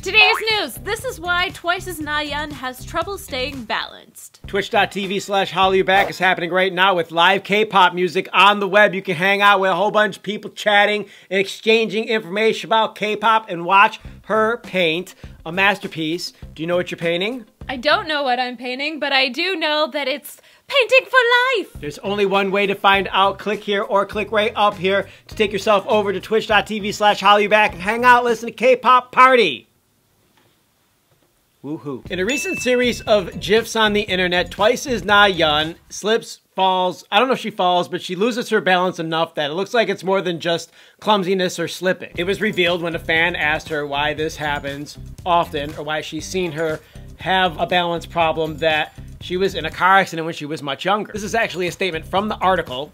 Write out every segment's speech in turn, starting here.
Today's news. This is why Twice's Nayeon has trouble staying balanced. Twitch.tv/HallyuBack is happening right now with live K-pop music on the web. You can hang out with a whole bunch of people chatting and exchanging information about K-pop and watch her paint a masterpiece. Do you know what you're painting? I don't know what I'm painting, but I do know that it's painting for life! There's only one way to find out. Click here or click right up here to take yourself over to twitch.tv/HallyuBack and hang out, listen to K-pop Party. Woohoo. In a recent series of GIFs on the internet, Twice's Nayeon slips, falls, I don't know if she falls, but she loses her balance enough that it looks like it's more than just clumsiness or slipping. It was revealed when a fan asked her why this happens often, or why she's seen her have a balance problem, that she was in a car accident when she was much younger. This is actually a statement from the article.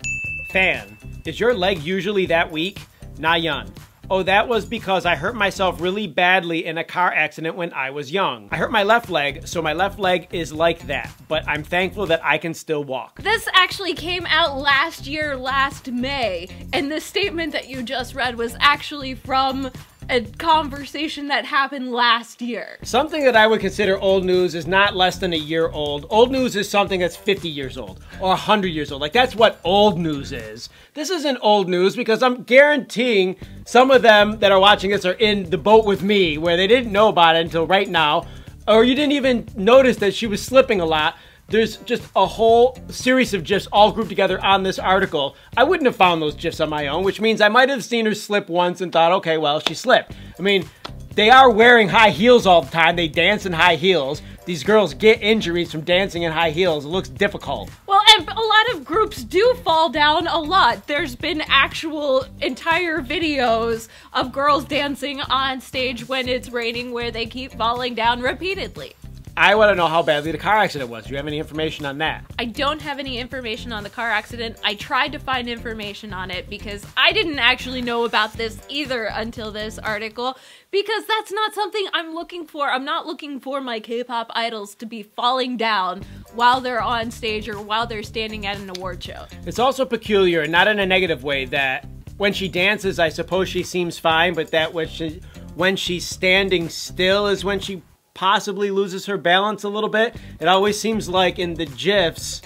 Fan, is your leg usually that weak? Nayeon. Oh, that was because I hurt myself really badly in a car accident when I was young. I hurt my left leg, so my left leg is like that, but I'm thankful that I can still walk. This actually came out last year, last May, and the statement that you just read was actually from a conversation that happened last year. Something that I would consider old news is not less than a year old. Old news is something that's 50 years old or 100 years old. Like, that's what old news is. This isn't old news because I'm guaranteeing some of them that are watching this are in the boat with me where they didn't know about it until right now, or you didn't even notice that she was slipping a lot. There's just a whole series of GIFs all grouped together on this article. I wouldn't have found those GIFs on my own, which means I might have seen her slip once and thought, okay, well, she slipped. I mean, they are wearing high heels all the time. They dance in high heels. These girls get injuries from dancing in high heels. It looks difficult. Well, and a lot of groups do fall down a lot. There's been actual entire videos of girls dancing on stage when it's raining where they keep falling down repeatedly. I want to know how badly the car accident was. Do you have any information on that? I don't have any information on the car accident. I tried to find information on it because I didn't actually know about this either until this article, because that's not something I'm looking for. I'm not looking for my K-pop idols to be falling down while they're on stage or while they're standing at an award show. It's also peculiar, not in a negative way, that when she dances, I suppose she seems fine, but that when she's standing still is when she possibly loses her balance a little bit. It always seems like in the GIFs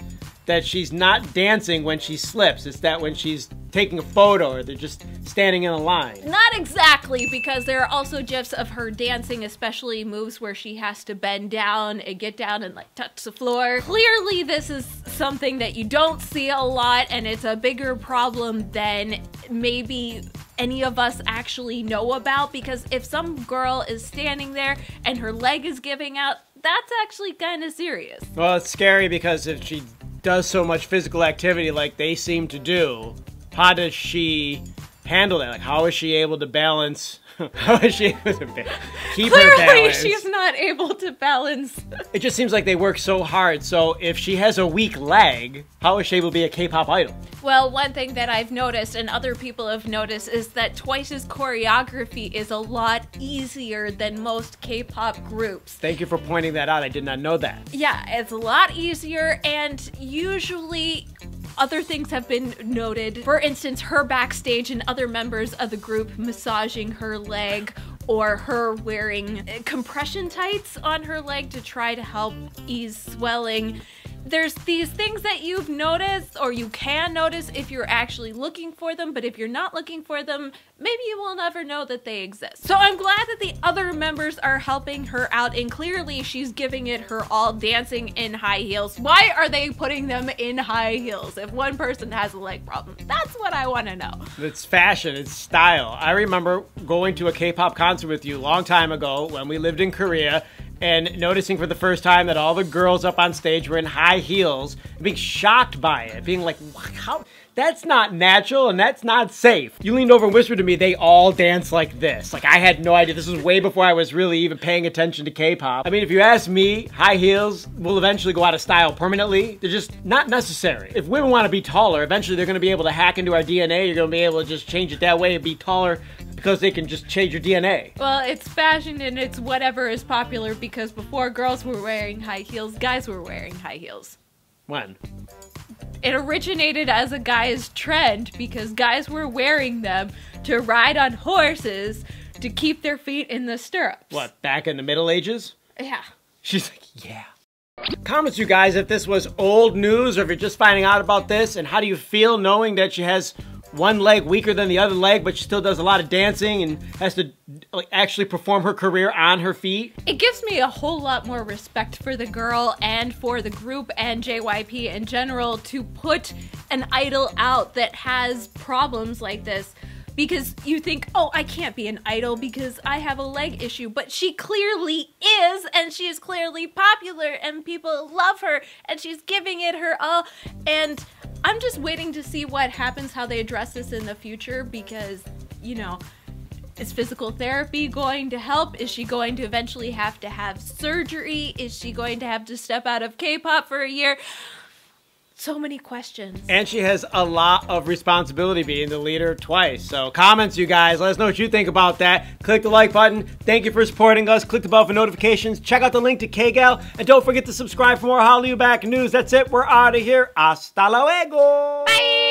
that she's not dancing when she slips. It's that when she's taking a photo or they're just standing in a line. Not exactly, because there are also GIFs of her dancing, especially moves where she has to bend down and get down and like touch the floor. Clearly this is something that you don't see a lot, and it's a bigger problem than maybe any of us actually know about, because if some girl is standing there and her leg is giving out, that's actually kind of serious. Well, it's scary because if she does so much physical activity like they seem to do, how does she handle that? Like, how is she able to balance? How is she able to keep her balance? Clearly she's not able to balance. It just seems like they work so hard. So if she has a weak leg, how is she able to be a K-pop idol? Well, one thing that I've noticed and other people have noticed is that Twice's choreography is a lot easier than most K-pop groups. Thank you for pointing that out. I did not know that. Yeah, it's a lot easier, and usually other things have been noted. For instance, her backstage and other members of the group massaging her leg, or her wearing compression tights on her leg to try to help ease swelling. There's these things that you've noticed, or you can notice if you're actually looking for them, but if you're not looking for them, maybe you will never know that they exist. So I'm glad that the other members are helping her out, and clearly she's giving it her all, dancing in high heels. Why are they putting them in high heels if one person has a leg problem? That's what I want to know. It's fashion, it's style. I remember going to a K-pop concert with you a long time ago when we lived in Korea, and noticing for the first time that all the girls up on stage were in high heels, and being shocked by it, being like, how? That's not natural and that's not safe. You leaned over and whispered to me, they all dance like this. Like, I had no idea. This was way before I was really even paying attention to K-pop. I mean, if you ask me, high heels will eventually go out of style permanently. They're just not necessary. If women want to be taller, eventually they're going to be able to hack into our DNA. You're going to be able to just change it that way and be taller because they can just change your DNA. Well, it's fashion and it's whatever is popular, because before girls were wearing high heels, guys were wearing high heels. When? It originated as a guy's trend because guys were wearing them to ride on horses to keep their feet in the stirrups. What, back in the Middle Ages? Yeah. She's like, yeah. Comments, you guys, if this was old news or if you're just finding out about this, and how do you feel knowing that she has one leg weaker than the other leg, but she still does a lot of dancing and has to actually perform her career on her feet? It gives me a whole lot more respect for the girl and for the group and JYP in general to put an idol out that has problems like this. Because you think, oh, I can't be an idol because I have a leg issue. But she clearly is, and she is clearly popular, and people love her, and she's giving it her all. And I'm just waiting to see what happens, how they address this in the future, because, you know, is physical therapy going to help? Is she going to eventually have to have surgery? Is she going to have to step out of K-pop for a year? So many questions. And she has a lot of responsibility being the leader twice. So comments, you guys. Let us know what you think about that. Click the like button. Thank you for supporting us. Click the bell for notifications. Check out the link to Kgal. And don't forget to subscribe for more HallyuBack news. That's it. We're out of here. Hasta luego. Bye.